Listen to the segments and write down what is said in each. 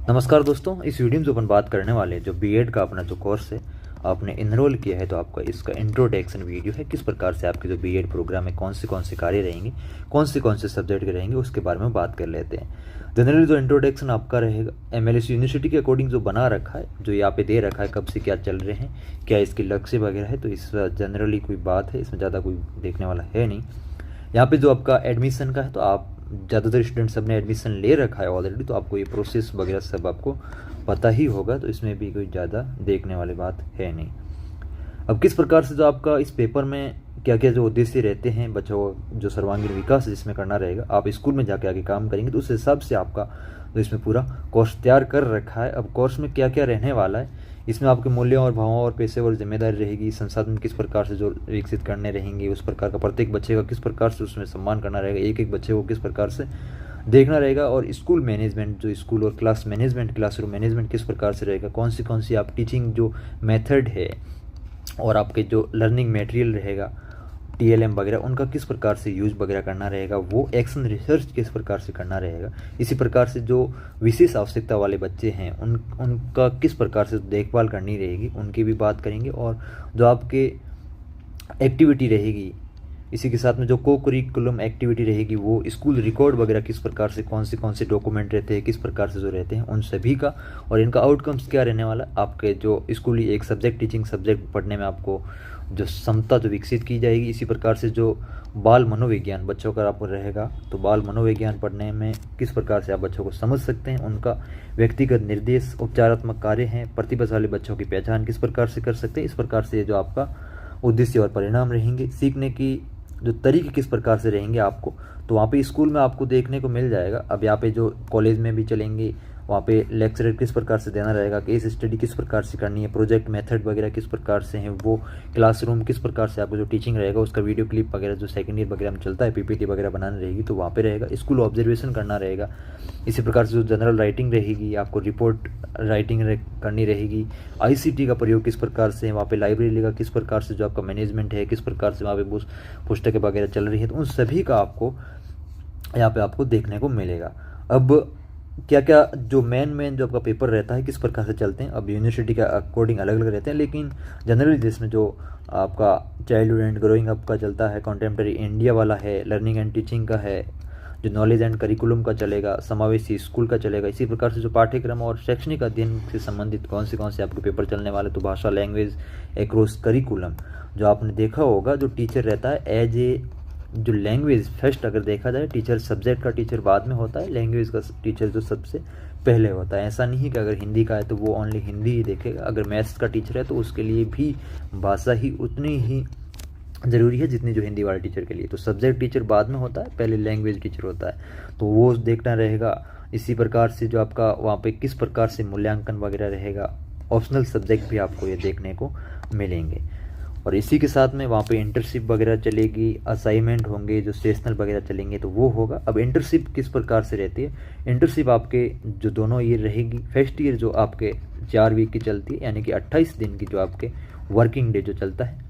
नमस्कार दोस्तों, इस वीडियो में जो अपन बात करने वाले हैं, जो बीएड का अपना जो कोर्स है आपने इनरोल किया है, तो आपका इसका इंट्रोडक्शन वीडियो है। किस प्रकार से आपके जो बीएड प्रोग्राम में कौन से कार्य रहेंगे, कौन से सब्जेक्ट के रहेंगे, उसके बारे में बात कर लेते हैं। जनरली जो इंट्रोडक्शन आपका रहेगा एमएलएस यूनिवर्सिटी के अकॉर्डिंग जो बना रखा है, जो यहाँ पे दे रखा है, कब से क्या चल रहे हैं, क्या इसके लक्ष्य वगैरह है, तो इस जनरली कोई बात है, इसमें ज़्यादा कोई देखने वाला है नहीं। यहाँ पे जो आपका एडमिशन का है, तो आप ज़्यादातर स्टूडेंट सब ने एडमिशन ले रखा है ऑलरेडी, तो आपको ये प्रोसेस वगैरह सब आपको पता ही होगा, तो इसमें भी कोई ज़्यादा देखने वाली बात है नहीं। अब किस प्रकार से जो आपका इस पेपर में क्या क्या जो उद्देश्य रहते हैं, बच्चों जो सर्वांगीण विकास जिसमें करना रहेगा, आप स्कूल में जाके आगे काम करेंगे, तो उस हिसाब से आपका तो इसमें पूरा कोर्स तैयार कर रखा है। अब कोर्स में क्या क्या रहने वाला है, इसमें आपके मूल्यों और भावों और पेशेवर जिम्मेदारी रहेगी, संसाधन किस प्रकार से जो विकसित करने रहेंगे, उस प्रकार का प्रत्येक बच्चे का किस प्रकार से उसमें सम्मान करना रहेगा, एक एक बच्चे को किस प्रकार से देखना रहेगा, और स्कूल मैनेजमेंट जो स्कूल और क्लास मैनेजमेंट, क्लासरूम मैनेजमेंट किस प्रकार से रहेगा, कौन सी आप टीचिंग जो मेथड है और आपके जो लर्निंग मटेरियल रहेगा टीएलएम वगैरह, उनका किस प्रकार से यूज वगैरह करना रहेगा, वो एक्शन रिसर्च किस प्रकार से करना रहेगा। इसी प्रकार से जो विशेष आवश्यकता वाले बच्चे हैं उनका किस प्रकार से देखभाल करनी रहेगी, उनकी भी बात करेंगे। और जो आपके एक्टिविटी रहेगी, इसी के साथ में जो को करिकुलम एक्टिविटी रहेगी, वो स्कूल रिकॉर्ड वगैरह किस प्रकार से कौन से डॉक्यूमेंट रहते हैं, किस प्रकार से जो रहते हैं उन सभी का, और इनका आउटकम्स क्या रहने वाला। आपके जो स्कूली एक सब्जेक्ट टीचिंग सब्जेक्ट पढ़ने में आपको जो क्षमता जो विकसित की जाएगी, इसी प्रकार से जो बाल मनोविज्ञान बच्चों का आपको रहेगा, तो बाल मनोविज्ञान पढ़ने में किस प्रकार से आप बच्चों को समझ सकते हैं, उनका व्यक्तिगत निर्देश उपचारात्मक कार्य हैं, प्रतिभाशाली बच्चों की पहचान किस प्रकार से कर सकते हैं, इस प्रकार से जो आपका उद्देश्य और परिणाम रहेंगे। सीखने की जो तरीके किस प्रकार से रहेंगे आपको, तो वहाँ पे स्कूल में आपको देखने को मिल जाएगा। अब यहाँ पे जो कॉलेज में भी चलेंगे, वहाँ पे लेक्चर किस प्रकार से देना रहेगा, केस स्टडी किस प्रकार से करनी है, प्रोजेक्ट मेथड वगैरह किस प्रकार से हैं, वो क्लासरूम किस प्रकार से आपको जो टीचिंग रहेगा उसका वीडियो क्लिप वगैरह जो सेकेंड ईयर वगैरह में चलता है, पीपीटी वगैरह बनानी रहेगी, तो वहाँ पे रहेगा। स्कूल ऑब्जर्वेशन करना रहेगा। इसी प्रकार से जो जनरल राइटिंग रहेगी, आपको रिपोर्ट राइटिंग करनी रहेगी। आईसीटी का प्रयोग किस प्रकार से है, वहाँ पे लाइब्रेरी का किस प्रकार से जो आपका मैनेजमेंट है, किस प्रकार से वहाँ पे पुस्तकें वगैरह चल रही है, तो उन सभी का आपको यहाँ पे आपको देखने को मिलेगा। अब क्या क्या जो मेन जो आपका पेपर रहता है किस प्रकार से चलते हैं, अब यूनिवर्सिटी के अकॉर्डिंग अलग अलग रहते हैं, लेकिन जनरली जिसमें जो आपका चाइल्डहुड एंड ग्रोइंग अप का चलता है, कॉन्टेम्प्रेरी इंडिया वाला है, लर्निंग एंड टीचिंग का है, जो नॉलेज एंड करिकुलम का चलेगा, समावेशी स्कूल का चलेगा। इसी प्रकार से जो पाठ्यक्रम और शैक्षणिक अध्ययन से संबंधित कौन से आपके पेपर चलने वाले, तो भाषा लैंग्वेज एक्रॉस करिकुलम, जो आपने देखा होगा जो टीचर रहता है एज ए जो लैंग्वेज फर्स्ट, अगर देखा जाए टीचर सब्जेक्ट का टीचर बाद में होता है, लैंग्वेज का टीचर जो सबसे पहले होता है। ऐसा नहीं है कि अगर हिंदी का है तो वो ओनली हिंदी ही देखेगा, अगर मैथ्स का टीचर है तो उसके लिए भी भाषा ही उतनी ही ज़रूरी है जितनी जो हिंदी वाले टीचर के लिए। तो सब्जेक्ट टीचर बाद में होता है, पहले लैंग्वेज टीचर होता है, तो वो देखना रहेगा। इसी प्रकार से जो आपका वहाँ पे किस प्रकार से मूल्यांकन वगैरह रहेगा, ऑप्शनल सब्जेक्ट भी आपको ये देखने को मिलेंगे। और इसी के साथ में वहाँ पे इंटर्नशिप वगैरह चलेगी, असाइनमेंट होंगे, जो सेशनल वगैरह चलेंगे, तो वो होगा। अब इंटर्नशिप किस प्रकार से रहती है, इंटर्नशिप आपके जो दोनों ईयर रहेगी, फर्स्ट ईयर जो आपके 4 वीक की चलती है, यानी कि 28 दिन की जो आपके वर्किंग डे जो चलता है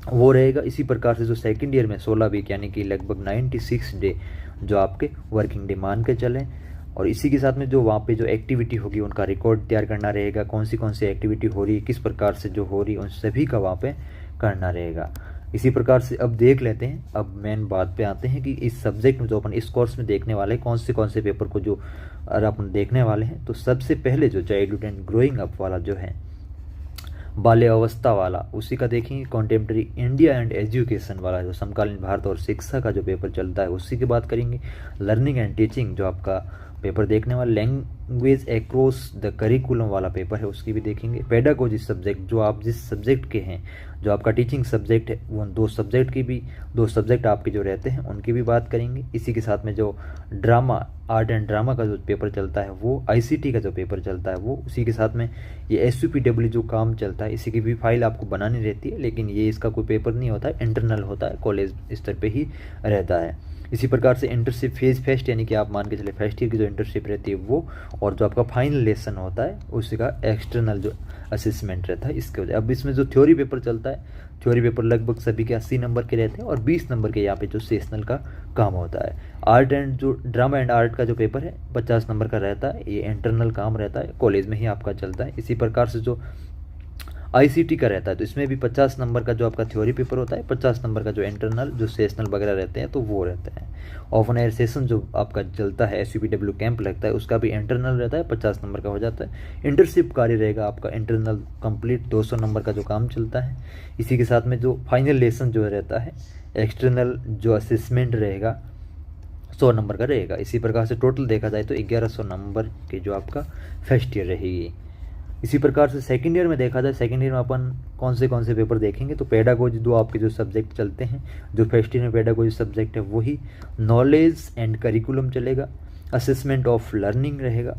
वो रहेगा। इसी प्रकार से जो सेकेंड ईयर में 16 वीक यानी कि लगभग 96 डे जो आपके वर्किंग डे मान के चलें। और इसी के साथ में जो वहाँ पे जो एक्टिविटी होगी उनका रिकॉर्ड तैयार करना रहेगा, कौन सी एक्टिविटी हो रही है, किस प्रकार से जो हो रही है, उन सभी का वहाँ पे करना रहेगा। इसी प्रकार से अब देख लेते हैं, अब मेन बात पे आते हैं कि इस सब्जेक्ट में जो अपन इस कोर्स में देखने वाले हैं, कौन से पेपर को जो अपन देखने वाले हैं, तो सबसे पहले जो चाइल्डहुड एंड ग्रोइंग अप वाला जो है, बाल्यावस्था वाला, उसी का देखेंगे। कॉन्टेम्प्रेरी इंडिया एंड एजुकेशन वाला जो समकालीन भारत और शिक्षा का जो पेपर चलता है उसी की बात करेंगे। लर्निंग एंड टीचिंग जो आपका पेपर देखने वाला, लैंग्वेज एक्रॉस द करिकुलम वाला पेपर है उसकी भी देखेंगे। पेडागोजी सब्जेक्ट जो आप जिस सब्जेक्ट के हैं, जो आपका टीचिंग सब्जेक्ट है, वो 2 सब्जेक्ट आपके जो रहते हैं उनकी भी बात करेंगे। इसी के साथ में जो ड्रामा, आर्ट एंड ड्रामा का जो पेपर चलता है वो, आईसीटी का जो पेपर चलता है वो, उसी के साथ में ये एसयूपीडब्ल्यू जो काम चलता है, इसी की भी फाइल आपको बनानी रहती है, लेकिन ये इसका कोई पेपर नहीं होता है, इंटरनल होता है, कॉलेज स्तर पे ही रहता है। इसी प्रकार से इंटर्नशिप फेज फेस्ट यानी कि आप मान के चले फर्स्ट ईयर की जो इंटर्नशिप रहती है वो, और जो आपका फाइनल लेसन होता है उसका एक्सटर्नल जो असेसमेंट रहता है इसके वजह। अब इसमें जो थ्योरी पेपर चलता है, थ्योरी पेपर लगभग सभी के 80 नंबर के रहते हैं और 20 नंबर के यहाँ पे जो सेशनल का काम होता है। आर्ट एंड जो ड्रामा एंड आर्ट का जो पेपर है 50 नंबर का रहता है, ये इंटरनल काम रहता है, कॉलेज में ही आपका चलता है। इसी प्रकार से जो आईसीटी का रहता है तो इसमें भी 50 नंबर का जो आपका थ्योरी पेपर होता है, 50 नंबर का जो इंटरनल जो सेशनल वगैरह रहते हैं तो वो रहते हैं। ओपन एयर सेशन जो आपका चलता है, SUPW कैंप लगता है, उसका भी इंटरनल रहता है, 50 नंबर का हो जाता है। इंटर्नशिप कार्य रहेगा आपका इंटरनल कंप्लीट, 200 नंबर का जो काम चलता है। इसी के साथ में जो फाइनल लेसन जो रहता है, एक्सटर्नल जो असेसमेंट रहेगा 100 नंबर का रहेगा। इसी प्रकार से टोटल देखा जाए तो 1100 नंबर के जो आपका फर्स्ट ईयर रहेगी। इसी प्रकार से सेकंड ईयर में देखा जाए, सेकंड ईयर में अपन कौन से पेपर देखेंगे तो पेडागोजी दो आपके जो सब्जेक्ट चलते हैं, जो फर्स्ट ईयर में पेडागोजी सब्जेक्ट है वही, नॉलेज एंड करिकुलम चलेगा, असेसमेंट ऑफ लर्निंग रहेगा।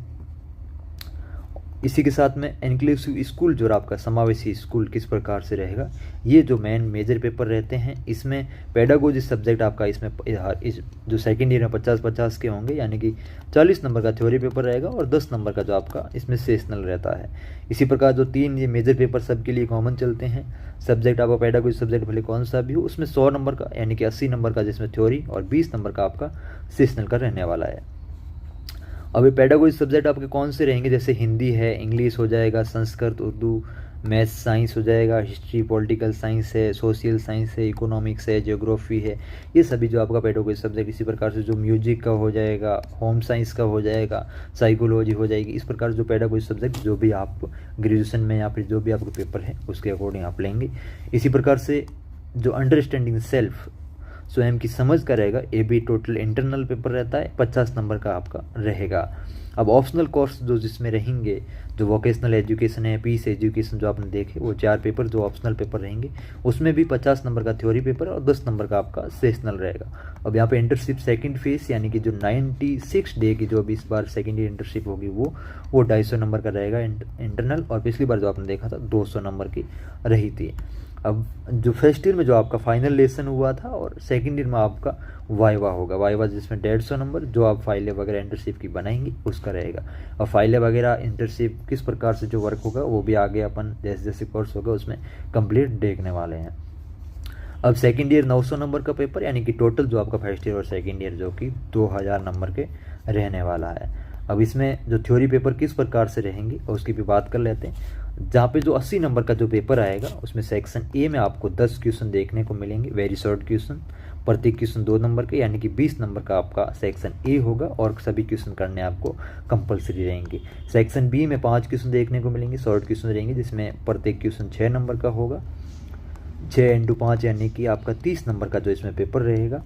इसी के साथ में इंक्लूसिव स्कूल जो आपका समावेशी स्कूल किस प्रकार से रहेगा, ये जो मेजर पेपर रहते हैं। इसमें पेडागोजी सब्जेक्ट आपका इसमें इस जो सेकेंड ईयर में 50-50 के होंगे, यानी कि 40 नंबर का थ्योरी पेपर रहेगा और 10 नंबर का जो आपका इसमें सेशनल रहता है। इसी प्रकार जो 3 ये मेजर पेपर सबके लिए कॉमन चलते हैं, सब्जेक्ट आपका पेडागोजी सब्जेक्ट भले कौन सा भी हो, उसमें 100 नंबर का यानी कि 80 नंबर का जिसमें थ्योरी और 20 नंबर का आपका सेशनल का रहने वाला है। अभी पेडागोजी सब्जेक्ट आपके कौन से रहेंगे, जैसे हिंदी है, इंग्लिश हो जाएगा, संस्कृत, उर्दू, मैथ्स, साइंस हो जाएगा, हिस्ट्री, पॉलिटिकल साइंस है, सोशल साइंस है, इकोनॉमिक्स है, ज्योग्राफी है, ये सभी जो आपका पेडागोजी सब्जेक्ट। इसी प्रकार से जो म्यूजिक का हो जाएगा, होम साइंस का हो जाएगा, साइकोलॉजी हो जाएगी। इस प्रकार जो पेडागोजी सब्जेक्ट जो भी आप ग्रेजुएशन में या फिर जो भी आपका पेपर है उसके अकॉर्डिंग आप लेंगे। इसी प्रकार से जो अंडरस्टैंडिंग सेल्फ, स्वयं की समझ का रहेगा, ये भी टोटल इंटरनल पेपर रहता है, 50 नंबर का आपका रहेगा। अब ऑप्शनल कोर्स जो जिसमें रहेंगे, जो वोकेशनल एजुकेशन है, पीस एजुकेशन जो आपने देखे, वो 4 पेपर जो ऑप्शनल पेपर रहेंगे, उसमें भी 50 नंबर का थ्योरी पेपर और 10 नंबर का आपका सेशनल रहेगा। अब यहाँ पे इंटर्नशिप सेकंड फेज यानी कि जो 96 डे की जो अभी इस बार सेकंड ईयर इंटर्नशिप होगी वो 250 नंबर का रहेगा इंटरनल, और पिछली बार जो आपने देखा था 200 नंबर की रही थी। अब जो फर्स्ट ईयर में जो आपका फाइनल लेसन हुआ था और सेकंड ईयर में आपका वाइवा होगा, वाइवा जिसमें 150 नंबर जो आप फाइलें वगैरह इंटर्नशिप की बनाएंगी उसका रहेगा। और फाइलें वगैरह इंटर्नशिप किस प्रकार से जो वर्क होगा वो भी आगे अपन जैसे जैसे कोर्स होगा उसमें कंप्लीट देखने वाले हैं। अब सेकंड ईयर 900 नंबर का पेपर, यानी कि टोटल जो आपका फर्स्ट ईयर और सेकंड ईयर जो कि 2000 नंबर के रहने वाला है। अब इसमें जो थ्योरी पेपर किस प्रकार से रहेंगे और उसकी भी बात कर लेते हैं। जहाँ पे जो 80 नंबर का जो पेपर आएगा उसमें सेक्शन ए में आपको 10 क्वेश्चन देखने को मिलेंगे, वेरी शॉर्ट क्वेश्चन, प्रत्येक क्वेश्चन 2 नंबर के, यानी कि 20 नंबर का आपका सेक्शन ए होगा और सभी क्वेश्चन करने आपको कंपलसरी रहेंगे। सेक्शन बी में 5 क्वेश्चन देखने को मिलेंगे, शॉर्ट क्वेश्चन रहेंगे, जिसमें प्रत्येक क्वेश्चन 6 नंबर का होगा, 6 × 5 यानी कि आपका 30 नंबर का जो इसमें पेपर रहेगा।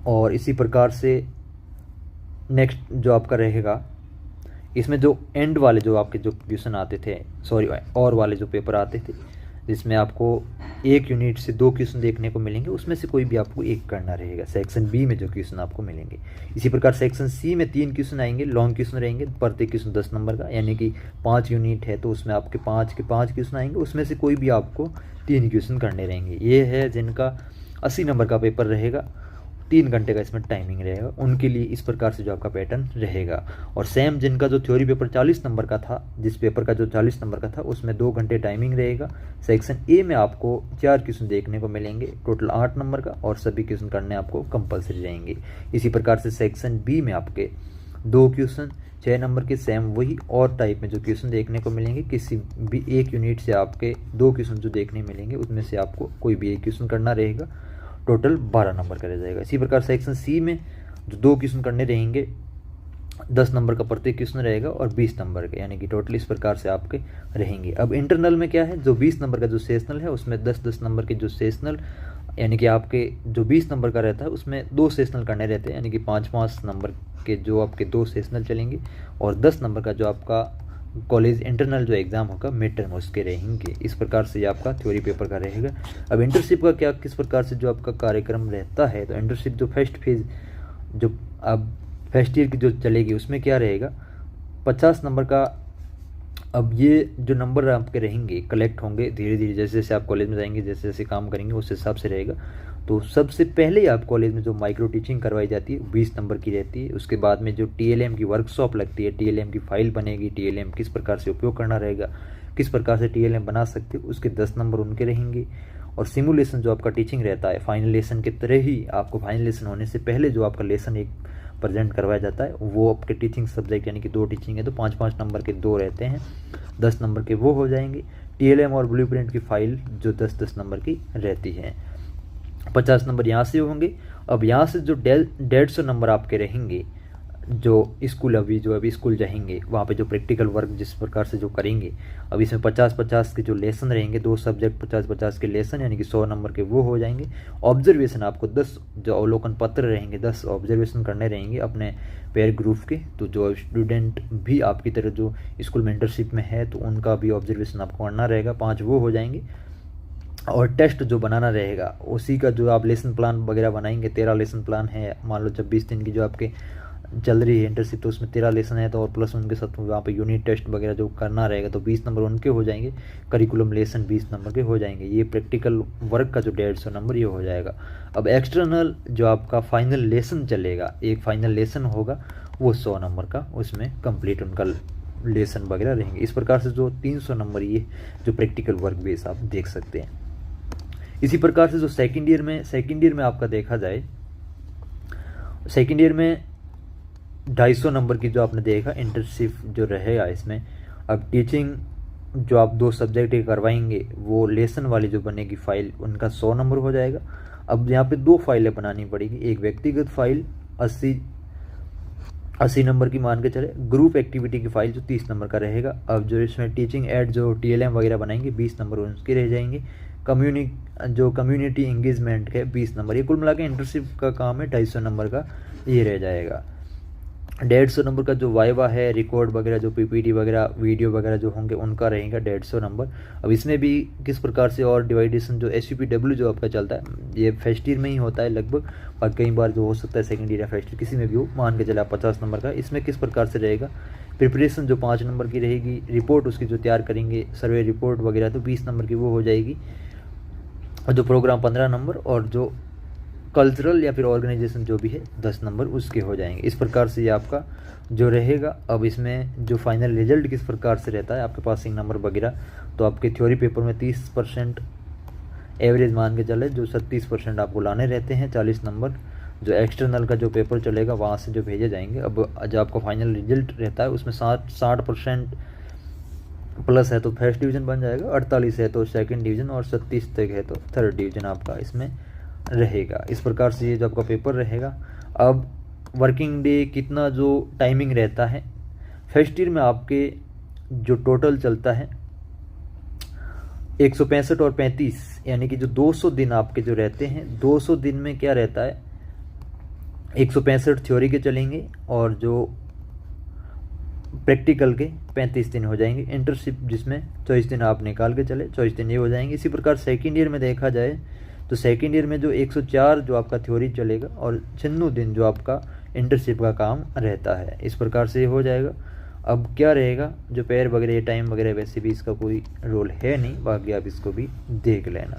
और इसी प्रकार से नेक्स्ट जो आपका रहेगा, इसमें जो एंड वाले जो आपके जो क्वेश्चन आते थे, सॉरी और वाले जो पेपर आते थे, जिसमें आपको 1 यूनिट से 2 क्वेश्चन देखने को मिलेंगे, उसमें से कोई भी आपको एक करना रहेगा सेक्शन बी में जो क्वेश्चन आपको मिलेंगे। इसी प्रकार सेक्शन सी में 3 क्वेश्चन आएंगे, लॉन्ग क्वेश्चन रहेंगे, प्रत्येक क्वेश्चन 10 नंबर का, यानी कि 5 यूनिट है तो उसमें आपके 5 के 5 क्वेश्चन आएंगे, उसमें से कोई भी आपको 3 क्वेश्चन करने रहेंगे। ये है जिनका 80 नंबर का पेपर रहेगा, 3 घंटे का इसमें टाइमिंग रहेगा, उनके लिए इस प्रकार से जो आपका पैटर्न रहेगा। और सेम जिनका जो थ्योरी पेपर 40 नंबर का था, जिस पेपर का जो 40 नंबर का था उसमें 2 घंटे टाइमिंग रहेगा। सेक्शन ए में आपको 4 क्वेश्चन देखने को मिलेंगे, टोटल 8 नंबर का, और सभी क्वेश्चन करने आपको कंपलसरी रहेंगे। इसी प्रकार से सेक्शन बी में आपके 2 क्वेश्चन 6 नंबर के सेम वही और टाइप में जो क्वेश्चन देखने को मिलेंगे, किसी भी 1 यूनिट से आपके 2 क्वेश्चन जो देखने मिलेंगे उसमें से आपको कोई भी एक क्वेश्चन करना रहेगा, टोटल 12 नंबर का रह जाएगा। इसी प्रकार सेक्शन सी में जो 2 क्वेश्चन करने रहेंगे, 10 नंबर का प्रत्येक क्वेश्चन रहेगा और 20 नंबर के, यानी कि टोटल इस प्रकार से आपके रहेंगे। अब इंटरनल में क्या है, जो 20 नंबर का जो सेशनल है उसमें 10-10 नंबर के जो सेशनल, यानी कि आपके जो 20 नंबर का रहता है उसमें 2 सेशनल करने रहते हैं, यानी कि 5-5 नंबर के जो आपके 2 सेशनल चलेंगे, और 10 नंबर का जो आपका कॉलेज इंटरनल जो एग्ज़ाम होगा मिड टर्म उसके रहेंगे। इस प्रकार से ये आपका थ्योरी पेपर का रहेगा। अब इंटर्नशिप का क्या किस प्रकार से जो आपका कार्यक्रम रहता है, तो इंटर्नशिप जो फर्स्ट फेज जो अब फर्स्ट ईयर की जो चलेगी उसमें क्या रहेगा, 50 नंबर का। अब ये जो नंबर आपके रहेंगे कलेक्ट होंगे धीरे धीरे, जैसे जैसे आप कॉलेज में जाएंगे, जैसे जैसे काम करेंगे उस हिसाब से रहेगा। तो सबसे पहले आप कॉलेज में जो माइक्रो टीचिंग करवाई जाती है 20 नंबर की रहती है। उसके बाद में जो TLM की वर्कशॉप लगती है, TLM की फाइल बनेगी, TLM किस प्रकार से उपयोग करना रहेगा, किस प्रकार से TLM बना सकते हो, उसके 10 नंबर उनके रहेंगे। और सिमुलेशन जो आपका टीचिंग रहता है फाइनल लेसन की तरह ही, आपको फाइनल लेसन होने से पहले जो आपका लेसन एक प्रेजेंट करवाया जाता है वो आपके टीचिंग सब्जेक्ट यानी कि 2 टीचिंग है तो 5-5 नंबर के 2 रहते हैं, 10 नंबर के वो हो जाएंगे। TLM और ब्लूप्रिंट की फाइल जो 10-10 नंबर की रहती है, 50 नंबर यहाँ से होंगे। अब यहाँ से जो 150 नंबर आपके रहेंगे, जो स्कूल अभी स्कूल जाएंगे वहाँ पे जो प्रैक्टिकल वर्क जिस प्रकार से जो करेंगे, अब इसमें 50-50 के जो लेसन रहेंगे, 2 सब्जेक्ट 50-50 के लेसन यानी कि 100 नंबर के वो हो जाएंगे। ऑब्जर्वेशन आपको 10 जो अवलोकन पत्र रहेंगे, 10 ऑब्जर्वेशन करने रहेंगे अपने पेयर ग्रुप के। तो जो स्टूडेंट भी आपकी तरह जो स्कूल मेंटरशिप में है तो उनका भी ऑब्जर्वेशन आपको करना रहेगा, 5 वो हो जाएंगे। और टेस्ट जो बनाना रहेगा उसी का जो आप लेसन प्लान वगैरह बनाएंगे, 13 लेसन प्लान है, मान लो 26 दिन की जो आपके चल रही है इंटर्नशिप तो उसमें 13 लेसन है तो और प्लस उनके साथ वहाँ पे यूनिट टेस्ट वगैरह जो करना रहेगा तो 20 नंबर उनके हो जाएंगे, करिकुलम लेसन 20 नंबर के हो जाएंगे। ये प्रैक्टिकल वर्क का जो 150 नंबर ये हो जाएगा। अब एक्सटर्नल जो आपका फाइनल लेसन चलेगा, एक फाइनल लेसन होगा वो 100 नंबर का, उसमें कंप्लीट उनका लेसन वगैरह रहेंगे। इस प्रकार से जो 300 नंबर ये जो प्रैक्टिकल वर्क बेस आप देख सकते हैं। इसी प्रकार से जो सेकेंड ईयर में आपका देखा जाए, सेकेंड ईयर में 250 नंबर की जो आपने देखा इंटर्नशिप जो रहेगा इसमें। अब टीचिंग जो आप 2 सब्जेक्ट के करवाएंगे वो लेसन वाली जो बनेगी फाइल उनका 100 नंबर हो जाएगा। अब यहाँ पे 2 फाइलें बनानी पड़ेगी, एक व्यक्तिगत फाइल 80 नंबर की मान के चले, ग्रुप एक्टिविटी की फाइल जो 30 नंबर का रहेगा। अब जो इसमें टीचिंग एड जो TLM वगैरह बनाएंगे 20 नंबर उनके रह जाएंगे। कम्युनिटी एंगेजमेंट है 20 नंबर। ये कुल मिला के इंटर्नशिप का काम है 250 नंबर का ये रह जाएगा। 150 नंबर का जो वाइवा है, रिकॉर्ड वगैरह जो PPT वगैरह वीडियो वगैरह जो होंगे उनका रहेगा 150 नंबर। अब इसमें भी किस प्रकार से और डिवाइडेशन जो SUPW जो आपका चलता है ये फर्स्ट ईयर में ही होता है लगभग, और कई बार जो हो सकता है सेकंड ईयर या फर्स्ट ईयर किसी में भी हो, मान के चला 50 नंबर का। इसमें किस प्रकार से रहेगा, प्रिपरेशन जो 5 नंबर की रहेगी, रिपोर्ट उसकी जो तैयार करेंगे सर्वे रिपोर्ट वगैरह तो 20 नंबर की वो हो जाएगी, और जो प्रोग्राम 15 नंबर, और जो कल्चरल या फिर ऑर्गेनाइजेशन जो भी है 10 नंबर उसके हो जाएंगे। इस प्रकार से ये आपका जो रहेगा। अब इसमें जो फाइनल रिजल्ट किस प्रकार से रहता है आपके पासिंग नंबर वगैरह, तो आपके थ्योरी पेपर में 30% एवरेज मान के चले, जो 37% आपको लाने रहते हैं, 40 नंबर जो एक्सटर्नल का जो पेपर चलेगा वहाँ से जो भेजे जाएंगे। अब जो आपका फाइनल रिजल्ट रहता है उसमें 60% प्लस है तो फर्स्ट डिवीज़न बन जाएगा, 48 है तो सेकंड डिवीज़न, और 37 तक है तो थर्ड डिवीज़न आपका इसमें रहेगा। इस प्रकार से ये जो आपका पेपर रहेगा। अब वर्किंग डे कितना जो टाइमिंग रहता है, फर्स्ट ईयर में आपके जो टोटल चलता है 165 और 35 यानी कि जो 200 दिन आपके जो रहते हैं, 200 दिन में क्या रहता है 165 थ्योरी के चलेंगे और जो प्रैक्टिकल के 35 दिन हो जाएंगे। इंटर्नशिप जिसमें 24 दिन आप निकाल के चले, 24 दिन ये हो जाएंगे। इसी प्रकार सेकेंड ईयर में देखा जाए तो सेकेंड ईयर में जो 104 जो आपका थ्योरी चलेगा और 96 दिन जो आपका इंटर्नशिप का काम रहता है। इस प्रकार से हो जाएगा। अब क्या रहेगा जो पेयर वगैरह टाइम वगैरह वैसे भी इसका कोई रोल है नहीं, बाकी आप इसको भी देख लेना।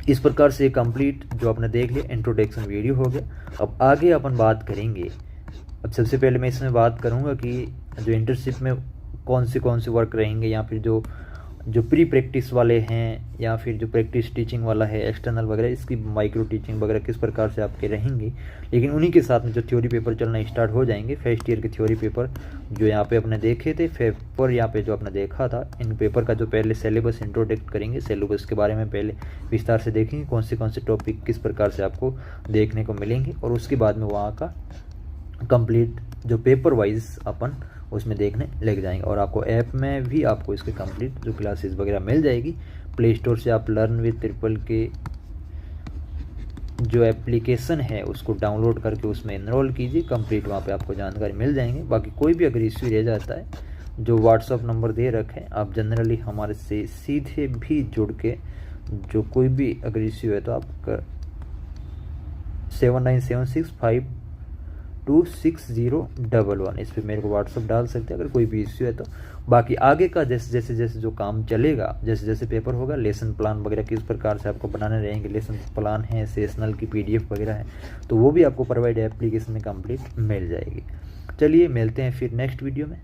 इस प्रकार से कंप्लीट जो आपने देख लिया इंट्रोडक्शन वीडियो हो गया। अब आगे अपन बात करेंगे। अब सबसे पहले मैं इसमें बात करूंगा कि जो इंटर्नशिप में कौन से वर्क रहेंगे, या फिर जो प्री प्रैक्टिस वाले हैं या फिर जो प्रैक्टिस टीचिंग वाला है एक्सटर्नल वगैरह, इसकी माइक्रो टीचिंग वगैरह किस प्रकार से आपके रहेंगे। लेकिन उन्हीं के साथ में जो थ्योरी पेपर चलना स्टार्ट हो जाएंगे, फर्स्ट ईयर के थ्योरी पेपर जो यहाँ पे अपने देखे थे, पेपर यहाँ पे जो आपने देखा था, इन पेपर का जो पहले सिलेबस इंट्रोडक्ट करेंगे, सिलेबस के बारे में पहले विस्तार से देखेंगे कौन से टॉपिक किस प्रकार से आपको देखने को मिलेंगे, और उसके बाद में वहाँ का कंप्लीट जो पेपर वाइज अपन उसमें देखने लग जाएंगे। और आपको ऐप में भी आपको इसके कंप्लीट जो क्लासेस वगैरह मिल जाएगी। प्ले स्टोर से आप लर्न विद ट्रिपल के जो एप्लीकेशन है उसको डाउनलोड करके उसमें इनरोल कीजिए, कंप्लीट वहाँ पे आपको जानकारी मिल जाएंगे। बाकी कोई भी अगर इश्यू रह जाता है, जो व्हाट्सअप नंबर दे रखे हैं, आप जनरली हमारे से सीधे भी जुड़ के जो कोई भी अगर इश्यू है तो आप 7976526011 इस पर मेरे को व्हाट्सअप डाल सकते हैं। अगर कोई भी इश्यू है तो बाकी आगे का जैसे जैसे जो काम चलेगा, जैसे जैसे पेपर होगा, लेसन प्लान वगैरह किस प्रकार से आपको बनाने रहेंगे, लेसन प्लान है, सेशनल की PDF वगैरह है, तो वो भी आपको प्रोवाइड एप्लीकेशन में कंप्लीट मिल जाएगी। चलिए मिलते हैं फिर नेक्स्ट वीडियो में।